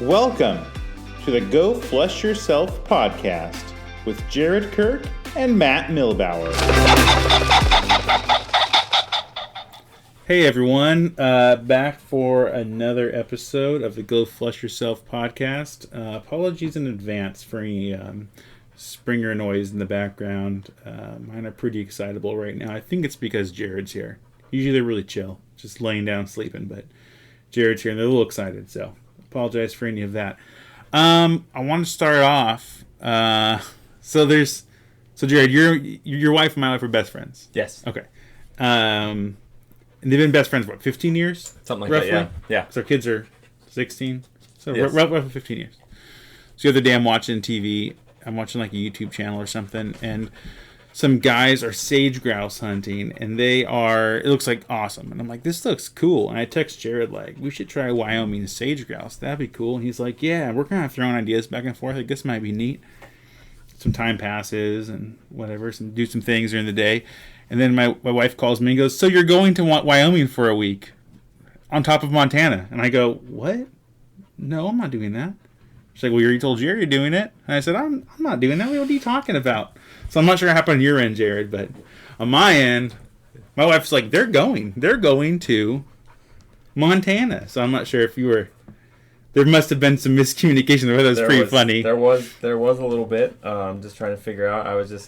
Welcome to the Go Flush Yourself podcast with Jared Kirk and Matt Milbauer. Hey everyone, back for another episode of the Go Flush Yourself podcast. Apologies in advance for any Springer noise in the background. Mine are pretty excitable right now. I think it's because Jared's here. Usually they're really chill, just laying down sleeping, but Jared's here and they're a little excited, so apologize for any of that. I want to start off. So Jared, your wife and my wife are best friends. Yes. Okay. And they've been best friends, what, 15 years? Something like roughly? that, yeah. So our kids are 16. So Yes. roughly 15 years. So the other day I'm watching TV. I'm watching like a YouTube channel or something, and some guys are sage grouse hunting, and it looks like awesome. And I'm like, this looks cool. And I text Jared like, we should try Wyoming sage grouse. That'd be cool. And he's like, yeah, we're kind of throwing ideas back and forth. I guess might be neat. Some time passes and whatever, do some things during the day. And then my wife calls me and goes, so you're going to Wyoming for a week on top of Montana? And I go, what? No, I'm not doing that. She's like, well, you already told Jared you're doing it. And I said, I'm not doing that. What are you talking about? So I'm not sure what happened on your end, Jared, but on my end, my wife's like, they're going to Montana. So I'm not sure if you were, there must have been some miscommunication there. That was pretty funny. There was a little bit, just trying to figure out. I was just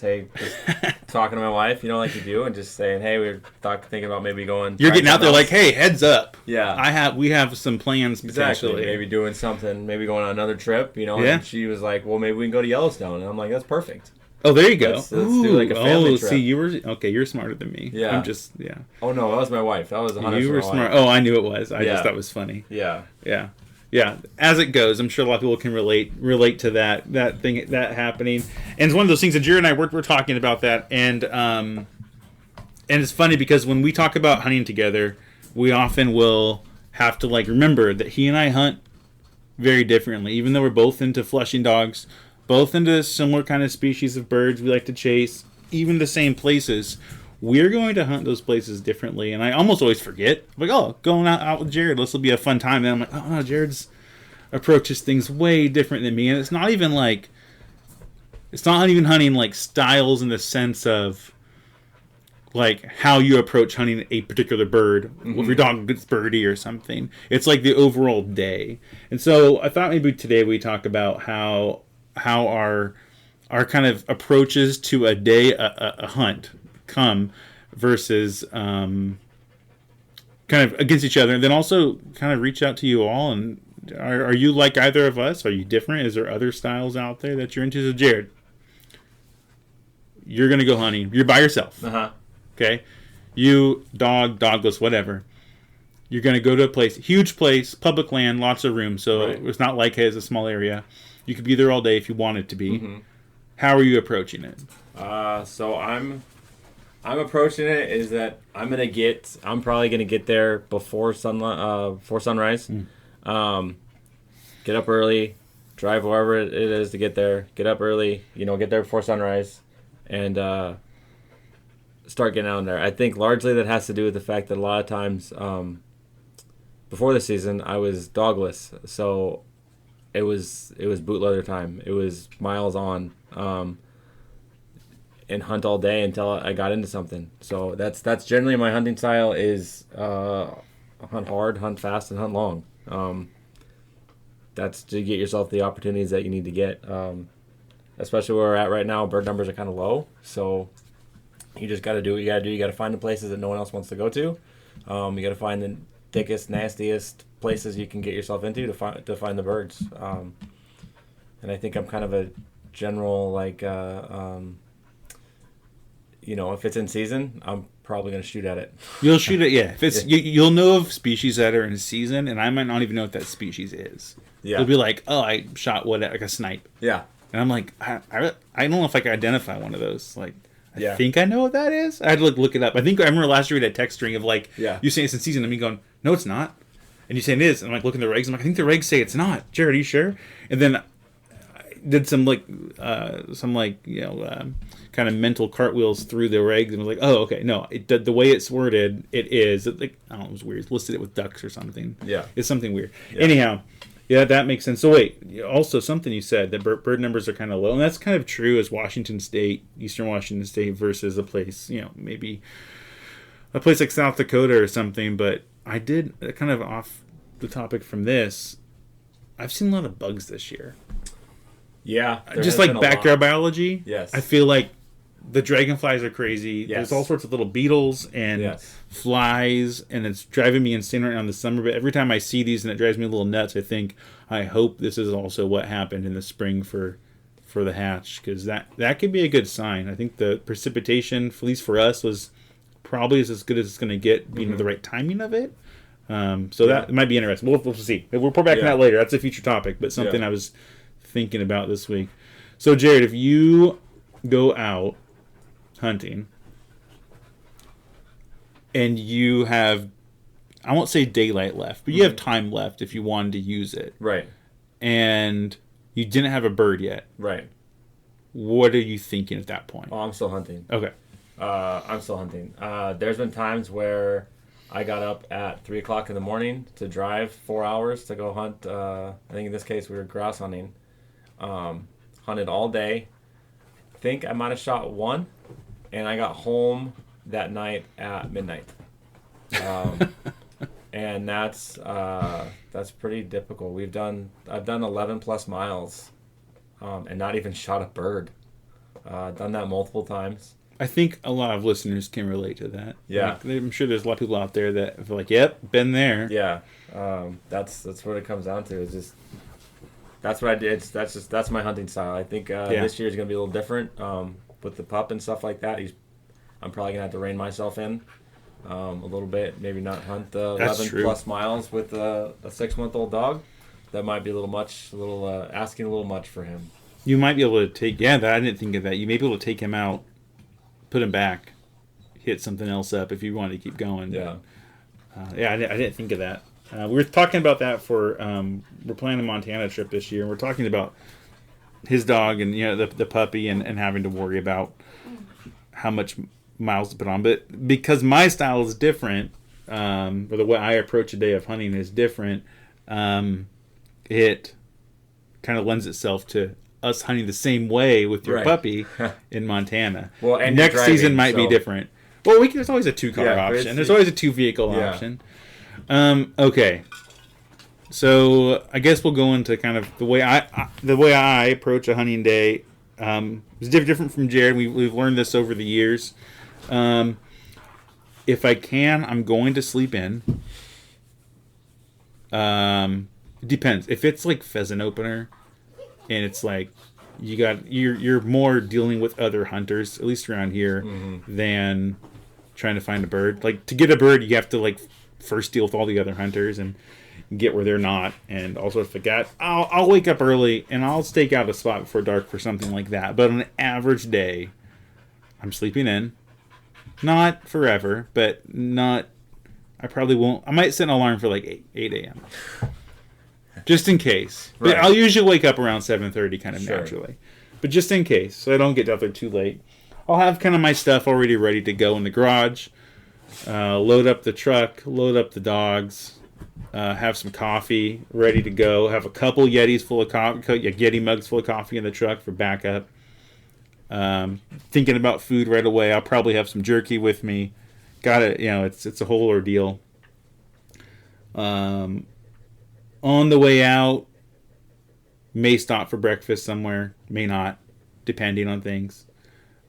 talking to my wife, like you do, and just saying, hey, we were thinking about maybe going. You're getting out there like, hey, heads up. Yeah. We have some plans potentially. Exactly. Maybe doing something, maybe going on another trip, Yeah. And she was like, well, maybe we can go to Yellowstone. And I'm like, that's perfect. Oh, there you go. Let's do like a family trip. See, you're smarter than me. Yeah. I'm just, yeah. Oh, no, that was my wife. That was 100% You were my smart. wife. Oh, I knew it was. I just thought it was funny. Yeah. Yeah. Yeah. As it goes, I'm sure a lot of people can relate to that thing, that happening. And it's one of those things that Jared and I we're talking about that. And it's funny because when we talk about hunting together, we often will have to remember that he and I hunt very differently, even though we're both into flushing dogs, both into similar kind of species of birds we like to chase, even the same places. We're going to hunt those places differently, and I almost always forget. I'm like, oh, going out with Jared, this will be a fun time. And I'm like, oh, no, Jared's approaches things way different than me, and it's not even hunting styles in the sense of how you approach hunting a particular bird. Mm-hmm. If your dog gets birdie or something, it's like the overall day. And so I thought maybe today we talk about how our kind of approaches to a day, a hunt come versus kind of against each other, and then also kind of reach out to you all. And are you like either of us? Are you different? Is there other styles out there that you're into? So Jared, you're gonna go hunting. You're by yourself. Okay, you dogless, whatever. You're gonna go to a place, huge place, public land, lots of room. So right. It's not like it's a small area. You could be there all day if you wanted to be. Mm-hmm. How are you approaching it? So I'm approaching it is that I'm probably gonna get there before sunrise. Get up early, drive wherever it is to get there. Get up early, get there before sunrise, and start getting out there. I think largely that has to do with the fact that a lot of times before the season I was dogless, so it was boot leather time. It was miles on. And hunt all day until I got into something. So that's generally my hunting style is hunt hard, hunt fast, and hunt long. That's to get yourself the opportunities that you need to get. Especially where we're at right now, bird numbers are kind of low. So you just got to do what you got to do. You got to find the places that no one else wants to go to. You got to find the thickest, nastiest places you can get yourself into to find the birds. And I think I'm kind of a general if it's in season, I'm probably going to shoot at it. You'll shoot it, yeah. If it's you'll know of species that are in season, and I might not even know what that species is. Yeah. You'll be like, oh, I shot like a snipe. Yeah. And I'm like, I don't know if I can identify one of those. I think I know what that is. I had to look it up. I remember last year we had a text string of you saying it's in season, and me going, no, it's not. And you saying it is. And I'm looking at the regs. I'm like, I think the regs say it's not. Jared, are you sure? And then I did some kind of mental cartwheels through the regs and was like, oh, okay, no, the way it's worded, it is. I don't know, it was weird. It listed it with ducks or something. Yeah. It's something weird. Yeah. Anyhow, Yeah, that makes sense. So wait, also something you said that bird numbers are kind of low, and that's kind of true as Washington State, Eastern Washington State versus a place, maybe a place like South Dakota or something. But I did kind of off the topic from this. I've seen a lot of bugs this year. Yeah, Just like backyard biology. Yes, I feel like the dragonflies are crazy. Yes. There's all sorts of little beetles and flies, and it's driving me insane right now in the summer. But every time I see these and it drives me a little nuts, I hope this is also what happened in the spring for the hatch, because that could be a good sign. I think the precipitation, at least for us, was probably as good as it's going to get, being the right timing of it. That might be interesting. We'll see. We'll report back on that later. That's a future topic, but something I was thinking about this week. So, Jared, if you go out hunting and you have, I won't say daylight left, but you have time left if you wanted to use it, right, and you didn't have a bird yet, right, what are you thinking at that point? I'm still hunting. Okay. I'm still hunting. There's been times where I got up at 3 o'clock in the morning to drive 4 hours to go hunt. I think in this case we were grouse hunting. Hunted all day. I think I might have shot one, and I got home that night at midnight. And that's pretty difficult. I've done 11 plus miles, and not even shot a bird. Done that multiple times. I think a lot of listeners can relate to that. Yeah. Like, I'm sure there's a lot of people out there that feel like, yep, been there. Yeah. That's what it comes down to. Is just that's what I did. That's my hunting style. I think this year is gonna be a little different with the pup and stuff like that. I'm probably gonna have to rein myself in a little bit. Maybe not hunt the 11 plus miles with a 6-month-old dog. That might be a little much. Asking a little much for him. You might be able to take. Yeah, I didn't think of that. You may be able to take him out, put him back, hit something else up if you wanted to keep going. Yeah. I didn't think of that. We were talking about that for we're planning a Montana trip this year, and we're talking about his dog and the puppy and having to worry about how much miles to put on. But because my style is different, or the way I approach a day of hunting is different, it kind of lends itself to us hunting the same way with your puppy in Montana. Well, and next season might be different. Well, there's always a 2-car option. There's always a 2-vehicle option. Okay. So I guess we'll go into kind of the way I approach a hunting day. It's different from Jared. We've learned this over the years. If I can, I'm going to sleep in. It depends. If it's like pheasant opener, and it's like you're more dealing with other hunters, at least around here, than trying to find a bird. Like, to get a bird, you have to like first deal with all the other hunters and get where they're not, and also forget. I'll wake up early and I'll stake out a spot before dark for something like that. But on an average day, I'm sleeping in. Not forever, but not. I probably won't. I might set an alarm for like 8 a.m. just in case. But I'll usually wake up around 7:30, kind of naturally. But just in case, so I don't get out there too late. I'll have kind of my stuff already ready to go in the garage. Load up the truck, load up the dogs, have some coffee ready to go. Have a couple Yetis full of coffee, Yeti mugs full of coffee in the truck for backup. Thinking about food right away. I'll probably have some jerky with me. Got it. It's a whole ordeal. On the way out, may stop for breakfast somewhere, may not, depending on things.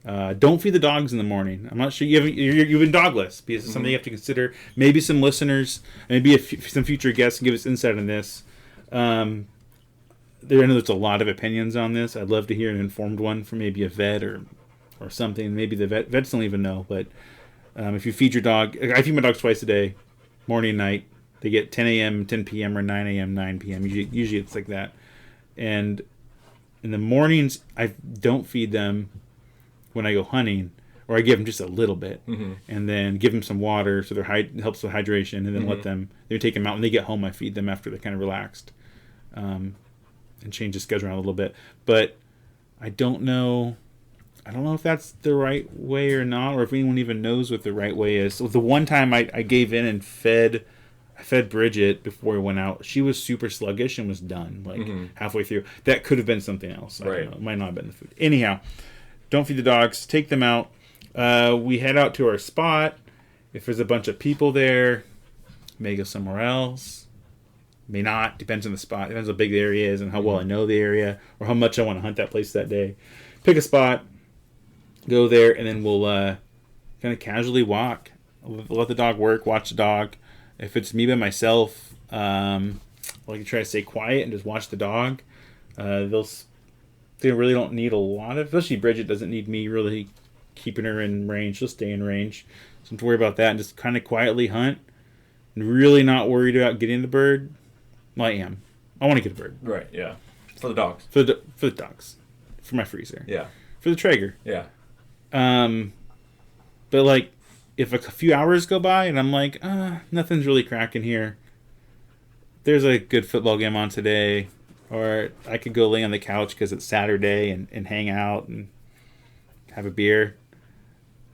Don't feed the dogs in the morning. I'm not sure you've been dogless, because it's something you have to consider. Maybe some listeners, maybe some future guests can give us insight on this. I know there's a lot of opinions on this. I'd love to hear an informed one from maybe a vet or something. Maybe the vets don't even know. But if you feed your dog, I feed my dogs twice a day, morning and night. They get 10 a.m., 10 p.m., or 9 a.m., 9 p.m. Usually it's like that. And in the mornings, I don't feed them when I go hunting, or I give them just a little bit, and then give them some water so helps with hydration, and then let them. They take them out when they get home. I feed them after they're kind of relaxed, and change the schedule around a little bit. But I don't know if that's the right way or not, or if anyone even knows what the right way is. So the one time I gave in and fed, I fed Bridget before we went out. She was super sluggish and was done like halfway through. That could have been something else. I don't know. It might not have been the food. Anyhow, don't feed the dogs. Take them out. We head out to our spot. If there's a bunch of people there, may go somewhere else. May not. Depends on the spot. Depends how big the area is and how well I know the area or how much I want to hunt that place that day. Pick a spot, go there, and then we'll kind of casually walk. Let the dog work, watch the dog. If it's me by myself, I can try to stay quiet and just watch the dog. They really don't need a lot of, especially Bridget doesn't need me really keeping her in range. She'll stay in range. So don't worry about that and just kind of quietly hunt and really not worried about getting the bird. Well, I am. I want to get a bird. Right, yeah. For the dogs. For the dogs. For my freezer. Yeah. For the Traeger. Yeah. But like, if a few hours go by and I'm like, nothing's really cracking here. There's a good football game on today. Or I could go lay on the couch because it's Saturday and hang out and have a beer.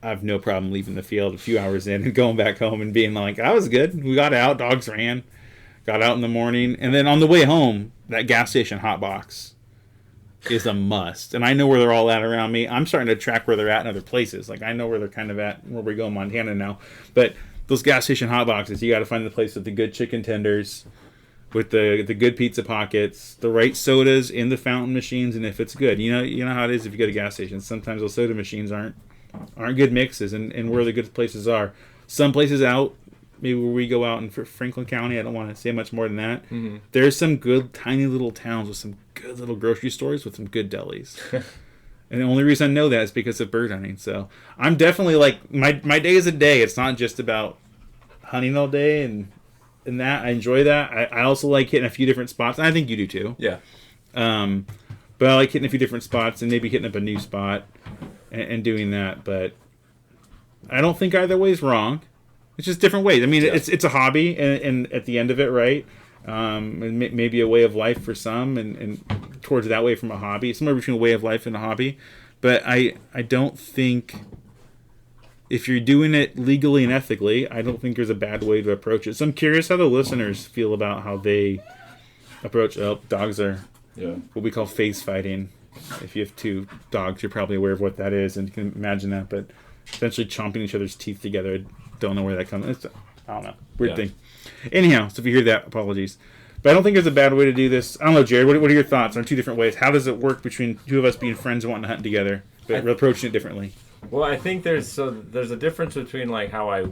I have no problem leaving the field a few hours in and going back home and being like, that was good. We got out. Dogs ran. Got out in the morning. And then on the way home, that gas station hot box is a must. And I know where they're all at around me. I'm starting to track where they're at in other places. Like, I know where they're kind of at where we go in Montana now. But those gas station hot boxes, you got to find the place with the good chicken tenders, with the good pizza pockets, the right sodas in the fountain machines, and if it's good. You know how it is if you go to gas stations. Sometimes those soda machines aren't good mixes, and where the good places are. Some places out, maybe where we go out in Franklin County, I don't want to say much more than that. Mm-hmm. There's some good tiny little towns with some good little grocery stores with some good delis. And the only reason I know that is because of bird hunting. So I'm definitely like, my day is a day. It's not just about hunting all day and that. I enjoy that. I also like hitting a few different spots. And I think you do too. Yeah. But I like hitting a few different spots and maybe hitting up a new spot and doing that. But I don't think either way is wrong. It's just different ways. I mean, yeah. It's a hobby, and at the end of it, right? And maybe a way of life for some, and towards that way from a hobby. Somewhere between a way of life and a hobby. But I don't think, if you're doing it legally and ethically, I don't think there's a bad way to approach it. So I'm curious how the listeners feel about how they approach. Dogs are what we call face fighting. If you have two dogs, you're probably aware of what that is, and you can imagine that. But essentially chomping each other's teeth together. Don't know where that comes. I don't know. Weird thing. Anyhow, so if you hear that, apologies. But I don't think there's a bad way to do this. I don't know, Jared. What are your thoughts on two different ways? How does it work between two of us being friends and wanting to hunt together, but we're approaching it differently? Well, I think there's a difference between like how I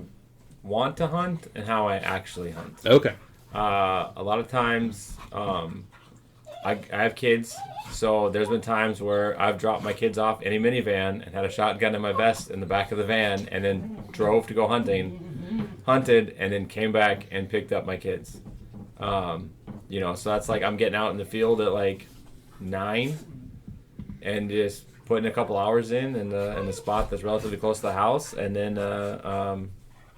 want to hunt and how I actually hunt. Okay. A lot of times, I have kids, so there's been times where I've dropped my kids off in a minivan and had a shotgun in my vest in the back of the van, and then drove to go hunted, and then came back and picked up my kids. So that's like I'm getting out in the field at like 9, and just putting a couple hours in the spot that's relatively close to the house, and then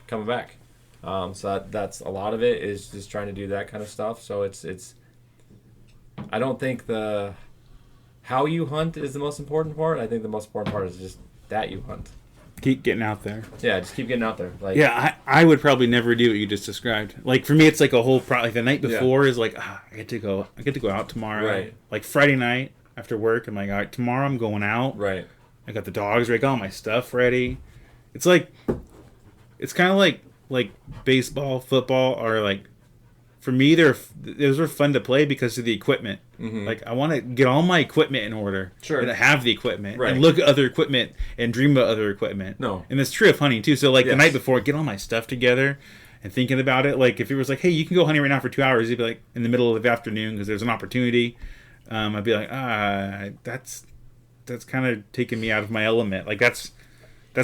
coming back. So that's a lot of it is just trying to do that kind of stuff. So it's. I don't think how you hunt is the most important part. I think the most important part is just that you hunt. Keep getting out there. Yeah, just keep getting out there. Like, yeah, I would probably never do what you just described. Like for me, it's like a whole like the night before is like I get to go out tomorrow. Right. Like Friday night after work, I'm like, all right, tomorrow I'm going out. Right. I got the dogs ready, got all my stuff ready. It's like, it's kind of like baseball, football, or like. For me, those are fun to play because of the equipment. Mm-hmm. Like, I want to get all my equipment in order. Sure. And have the equipment. Right. And look at other equipment and dream about other equipment. No. And it's true of hunting, too. So, like, the night before, get all my stuff together and thinking about it. Like, if it was like, hey, you can go hunting right now for 2 hours, you'd be like, in the middle of the afternoon because there's an opportunity. I'd be like, that's kind of taking me out of my element. Like, that's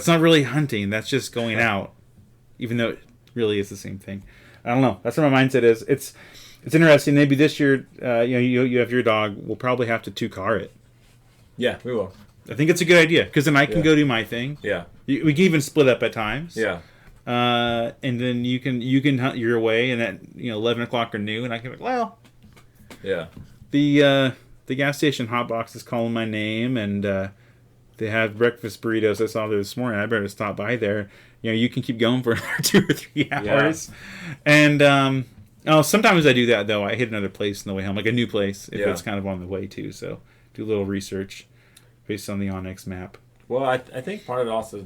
not really hunting. That's just going out. Even though it really is the same thing. I don't know. That's where my mindset is. It's interesting. Maybe this year, you have your dog. We'll probably have to 2-car it. Yeah, we will. I think it's a good idea because then I can go do my thing. Yeah. We can even split up at times. Yeah. And then you can hunt your way, and at 11 o'clock or noon, and I can be like, well. Yeah. The gas station hot box is calling my name, and They have breakfast burritos. I saw this morning. I better stop by there. You can keep going for another 2 or 3 hours. Yeah. And sometimes I do that, though. I hit another place on the way home, like a new place, if it's kind of on the way, too. So do a little research based on the Onyx map. Well, I think part of it also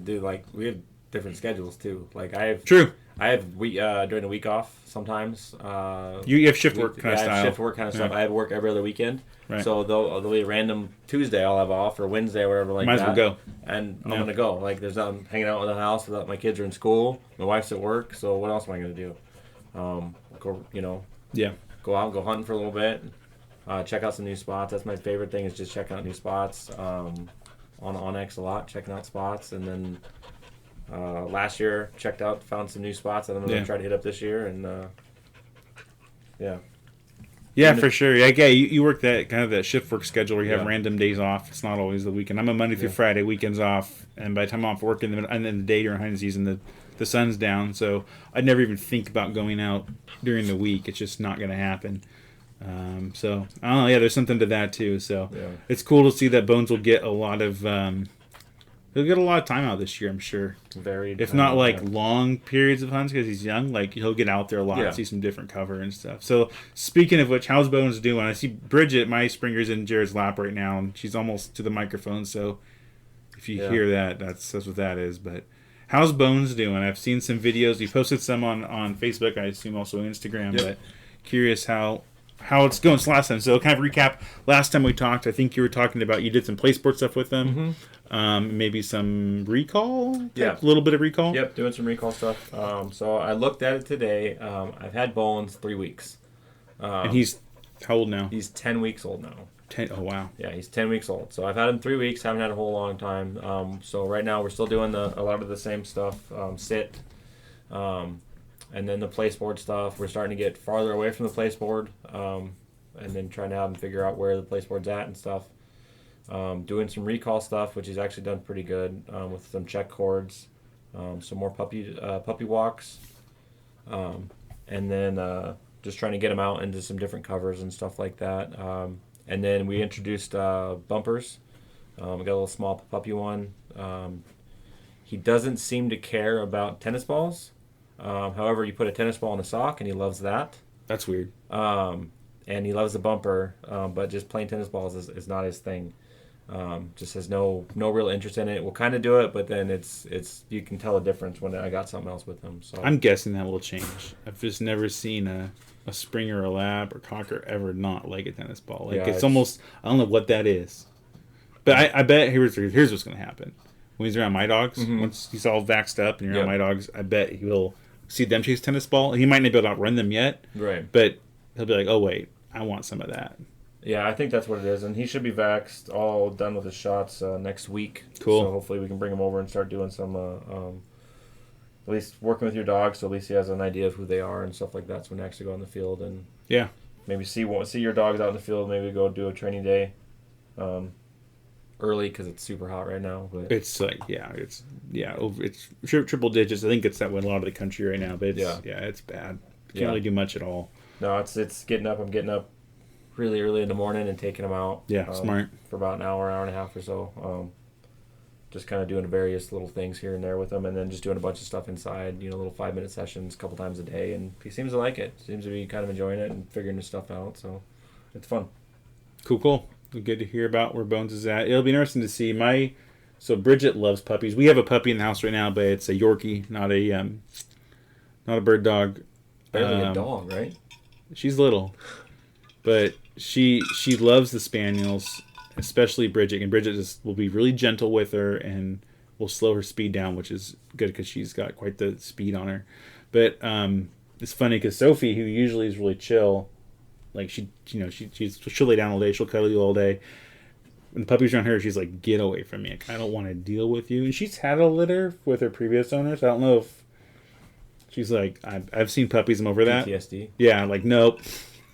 we have different schedules, too. Like, True. I have during the week off sometimes. You have shift work kind of style. I have shift work kind of stuff. I have work every other weekend. Right. So there'll be a random Tuesday I'll have off, or Wednesday or whatever Might as well go. And I'm going to go. Like, there's nothing hanging out in the house without my kids are in school. My wife's at work. So what else am I going to do? Go out, go hunting for a little bit. Check out some new spots. That's my favorite thing, is just checking out new spots. On Onyx a lot, checking out spots. And then last year, found some new spots that I'm going to try to hit up this year. And Yeah, for sure. Yeah, you work that kind of that shift work schedule where you have random days off. It's not always the weekend. I'm a Monday through Friday, weekends off, and by the time I'm off work and then the day during hunting season, the sun's down. So I'd never even think about going out during the week. It's just not going to happen. So I don't know. Yeah, there's something to that too. So it's cool to see that Bones will get a lot of. He'll get a lot of time out this year, I'm sure. If not long periods of hunts because he's young, like he'll get out there a lot and see some different cover and stuff. So speaking of which, how's Bones doing? I see Bridget, my Springer's in Jared's lap right now, and she's almost to the microphone. So if you hear that, that's what that is. But how's Bones doing? I've seen some videos. You posted some on Facebook. I assume also Instagram. But curious how it's going since last time. So kind of recap. Last time we talked, I think you were talking about you did some play sport stuff with them. Mm-hmm. Maybe some recall? A little bit of recall? Yep, doing some recall stuff. So I looked at it today. I've had Bones 3 weeks. And he's how old now? He's 10 weeks old now. 10? Oh, wow. Yeah, he's 10 weeks old. So I've had him 3 weeks. Haven't had a whole long time. So right now we're still doing a lot of the same stuff. Sit. And then the place board stuff. We're starting to get farther away from the place board. And then trying to have him figure out where the place board's at and stuff. Doing some recall stuff, which he's actually done pretty good with some check cords, some more puppy walks, and then just trying to get him out into some different covers and stuff like that. And then we introduced bumpers. We got a little small puppy one. He doesn't seem to care about tennis balls. However, you put a tennis ball in a sock, and he loves that. That's weird. And he loves the bumper, but just plain tennis balls is not his thing. Just has no real interest in it. We'll kind of do it, but then it's you can tell the difference when I got something else with him. So I'm guessing that will change. I've just never seen a Springer, a Lab, or Cocker ever not like a tennis ball. Like it's almost, I don't know what that is, but I bet here's what's going to happen when he's around my dogs. Mm-hmm. Once he's all vaxxed up and you're around my dogs, I bet he will see them chase tennis ball. He might not be able to outrun them yet, right? But he'll be like, oh wait, I want some of that. Yeah, I think that's what it is, and he should be vaxxed, all done with his shots next week. Cool. So hopefully we can bring him over and start doing some, at least working with your dog, so at least he has an idea of who they are and stuff like that. So when they actually go on the field and maybe see your dogs out in the field. Maybe go do a training day, early because it's super hot right now. But it's like it's triple digits. I think it's that way in a lot of the country right now. But it's bad. You can't really do much at all. No, it's getting up. I'm getting up really early in the morning and taking them out. Yeah, smart. For about an hour and a half or so. Just kind of doing various little things here and there with them, and then just doing a bunch of stuff inside, little 5-minute sessions a couple times a day. And he seems to like it. Seems to be kind of enjoying it and figuring his stuff out. So it's fun. Cool. Good to hear about where Bones is at. It'll be interesting to see. So Bridget loves puppies. We have a puppy in the house right now, but it's a Yorkie, not a bird dog. Barely a dog, right? She's little, but she loves the spaniels, especially Bridget. And Bridget will be really gentle with her and will slow her speed down, which is good because she's got quite the speed on her. But it's funny because Sophie, who usually is really chill, like she'll lay down all day, she'll cuddle you all day. When the puppy's around her, she's like, "Get away from me! I don't want to deal with you." And she's had a litter with her previous owners. I don't know if she's like, I've seen puppies. I'm over that. PTSD. Yeah, like nope.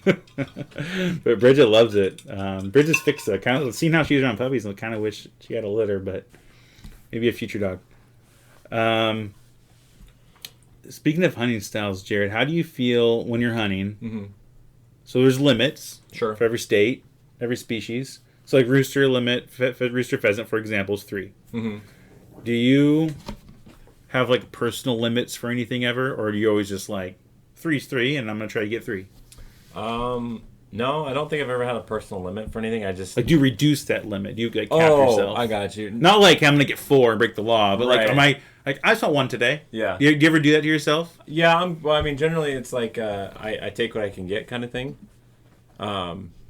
But Bridget loves it. Bridget's fixed it. Kind of seeing how she's around puppies, and kind of wish she had a litter, but maybe a future dog. Speaking of hunting styles, Jared, how do you feel when you're hunting? Mm-hmm. So there's limits, sure, for every state, every species. So like rooster limit, rooster pheasant, for example, is 3. Mm-hmm. Do you have like personal limits for anything ever, or do you always just like 3's 3, and I'm gonna try to get 3? No, I don't think I've ever had a personal limit for anything. I just Like, do you reduce that limit? Do you like cap yourself? I got you. Not like I'm gonna get 4 and break the law, but like, Right. am I like I saw 1 today? Yeah. Do you ever do that to yourself? Yeah, well, I mean, generally it's like I take what I can get kind of thing.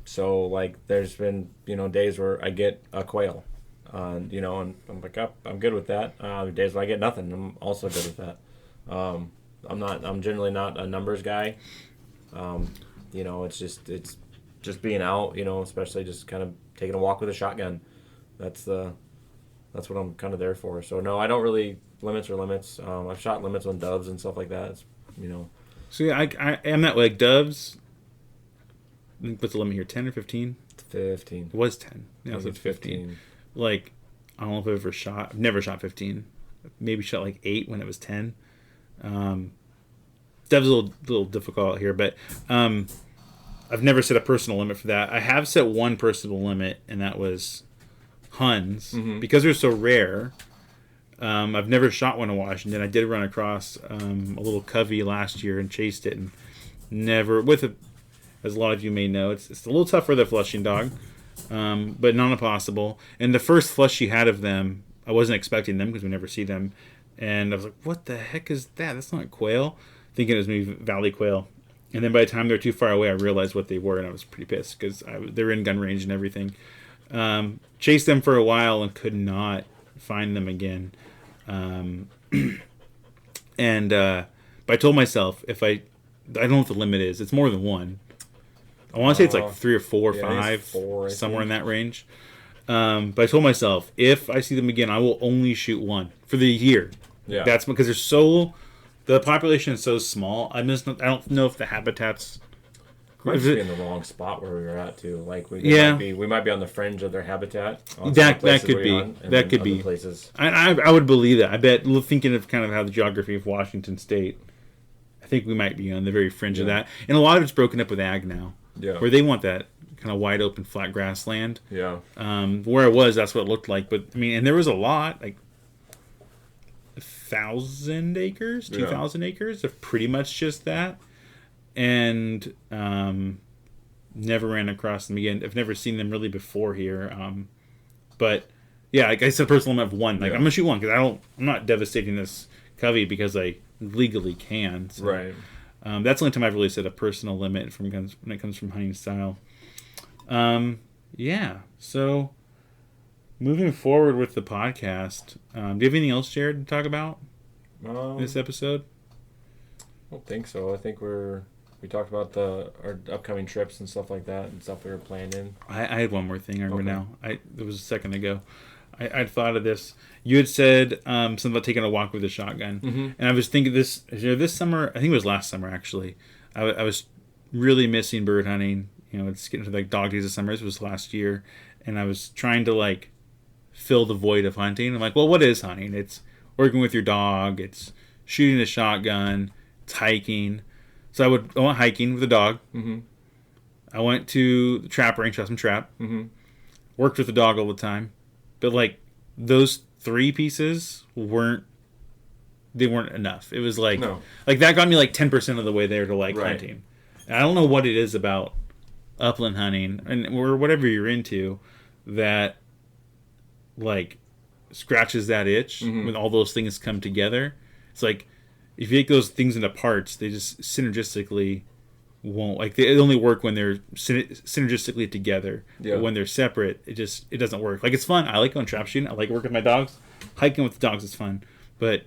So like there's been days where I get a quail, and I'm like, oh, I'm good with that. Days where I get nothing, I'm also good with that. I'm generally not a numbers guy. It's just being out, especially just kind of taking a walk with a shotgun. That's what I'm kind of there for. So no, I don't really limits. I've shot limits on doves and stuff like that. See, I am that way. Like doves. What's the limit here? 10 or 15? 15. It was 10. Yeah, I it was think 15. Like, I don't know if I've ever shot. I've never shot 15. Maybe shot like 8 when it was 10. Dev's a little difficult here, but I've never set a personal limit for that. I have set one personal limit, and that was Huns. Mm-hmm. Because they're so rare, I've never shot one in Washington. I did run across a little covey last year and chased it, and never, as a lot of you may know, it's a little tough for the flushing dog, but not impossible. And the first flush she had of them, I wasn't expecting them because we never see them. And I was like, what the heck is that? That's not quail. Thinking it was maybe valley quail. And then by the time they were too far away, I realized what they were, and I was pretty pissed because they were in gun range and everything. Chased them for a while and could not find them again. But I told myself, I don't know what the limit is. It's more than 1. I want to say it's like 3 or 4 or 5, 4, somewhere in that range. But I told myself, if I see them again, I will only shoot 1 for the year. Yeah. That's because the population is so small. I don't know if the habitats. Might just be in the wrong spot where we were at too. Like we might be on the fringe of their habitat. That could be. That could be. Places. I would believe that. I bet, thinking of kind of how the geography of Washington State, I think we might be on the very fringe of that. And a lot of it's broken up with ag now. Yeah. Where they want that kind of wide open flat grassland. Yeah. Where I was, that's what it looked like. But I mean, and there was a lot, like 1,000 acres, 2,000 acres of pretty much just that. And never ran across them again. I've never seen them really before here. But yeah, like I said, personal limit of 1. Like I'm gonna shoot 1 because I'm not devastating this covey because I legally can. So, right. That's the only time I've really set a personal limit when it comes from hunting style. Yeah. So moving forward with the podcast, do you have anything else, Jared, to talk about this episode? I don't think so. I think we talked about our upcoming trips and stuff like that and stuff we were planning. I had one more thing I remember now. It was a second ago. I'd thought of this. You had said something about taking a walk with a shotgun. Mm-hmm. And I was thinking this summer, I think it was last summer actually, I was really missing bird hunting. It's getting to like dog days of summer. This was last year. And I was trying to like fill the void of hunting. I'm like, well, what is hunting? It's working with your dog. It's shooting a shotgun. It's hiking. So I went hiking with a dog. Mm-hmm. I went to the trap range, shot some trap. Mm-hmm. Worked with the dog all the time. But like those 3 pieces weren't enough. It was like that got me like 10% of the way there to like hunting. And I don't know what it is about upland hunting or whatever you're into that like scratches that itch when all those things come together. It's like if you take those things into parts, they just synergistically won't, like, they only work when they're synergistically together. Yeah. But when they're separate, it doesn't work. Like, it's fun. I like going trap shooting. I like working with my dogs. Hiking with the dogs is fun. But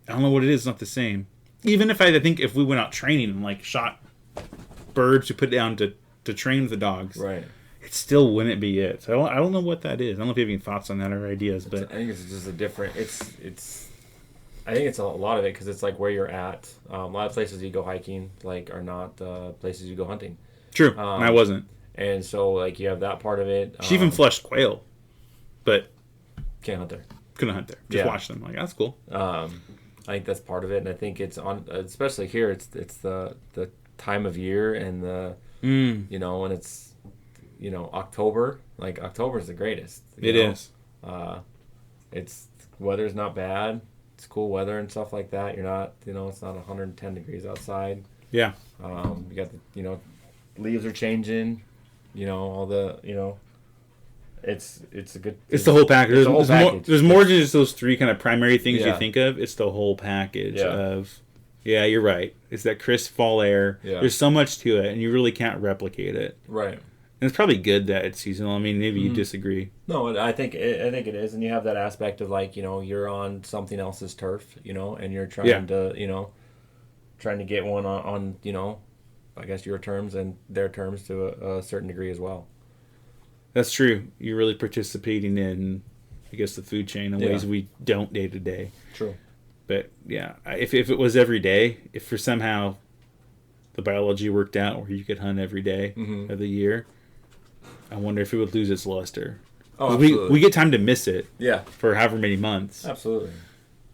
I don't know what it is. It's not the same. Even if I think if we went out training and like shot birds to put down to train with the dogs, right, it still wouldn't be it. So I don't know what that is. I don't know if you have any thoughts on that or ideas, but I think it's just a different. I think it's a lot of it because it's like where you're at. A lot of places you go hiking like are not places you go hunting. True, and I wasn't. And so like you have that part of it. She even flushed quail, but can't hunt there. Couldn't hunt there. Just watch them. Like, that's cool. I think that's part of it, and I think it's on, especially here. It's the time of year and the and it's October. Like October's the greatest. It is. It's weather's not bad. It's cool weather and stuff like that. You're not, it's not 110 degrees outside. Yeah. You got the, leaves are changing. All the, it's a good. It's the whole package. It's the whole package. There's more than just those three kind of primary things Yeah. you think of. It's the whole package of. Yeah, you're right. It's that crisp fall air. Yeah. There's so much to it, and you really can't replicate it. Right. And it's probably good that it's seasonal. I mean, maybe you disagree. No, I think it is, and you have that aspect of like you're on something else's turf, and you're trying to trying to get one on I guess your terms and their terms to a certain degree as well. That's true. You're really participating in, I guess, the food chain in ways we don't day to day. True. But yeah, if it was every day, if for somehow the biology worked out where you could hunt every day of the year, I wonder if it would lose its luster. Oh, absolutely. We get time to miss it. Yeah. For however many months. Absolutely.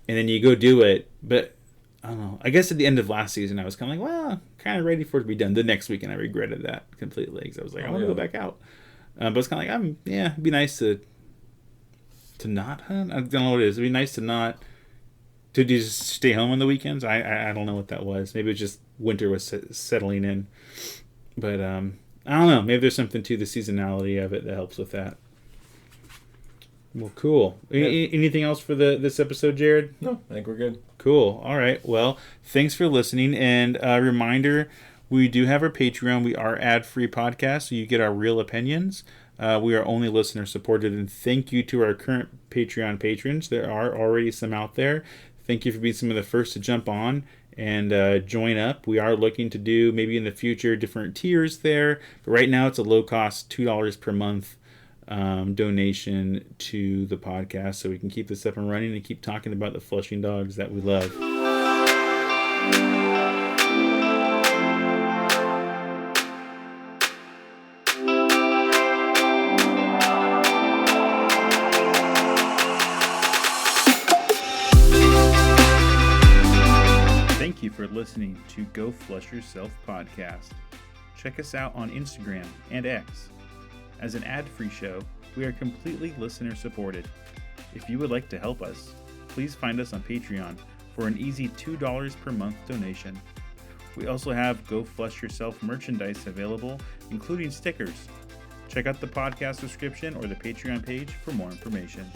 And then you go do it, but I don't know. I guess at the end of last season, I was kind of like, well, kind of ready for it to be done. The next weekend, I regretted that completely because I was like, I want to go back out. But it's kind of like, it'd be nice to not hunt. I don't know what it is. It'd be nice to not. To just stay home on the weekends? I don't know what that was. Maybe it was just winter was settling in. But I don't know. Maybe there's something to the seasonality of it that helps with that. Well, cool. Yeah. Anything else for this episode, Jared? No, I think we're good. Cool. All right. Well, thanks for listening. And a reminder, we do have our Patreon. We are ad-free podcast, so you get our real opinions. We are only listener supported. And thank you to our current Patreon patrons. There are already some out there. Thank you for being some of the first to jump on and join up. We are looking to do maybe in the future different tiers there. But right now it's a low cost $2 per month donation to the podcast so we can keep this up and running and keep talking about the Flushing dogs that we love. Thank you for listening to Go Flush Yourself podcast. Check us out on Instagram and X. As an ad-free show, we are completely listener-supported. If you would like to help us, please find us on Patreon for an easy $2 per month donation. We also have Go Flush Yourself merchandise available, including stickers. Check out the podcast description or the Patreon page for more information.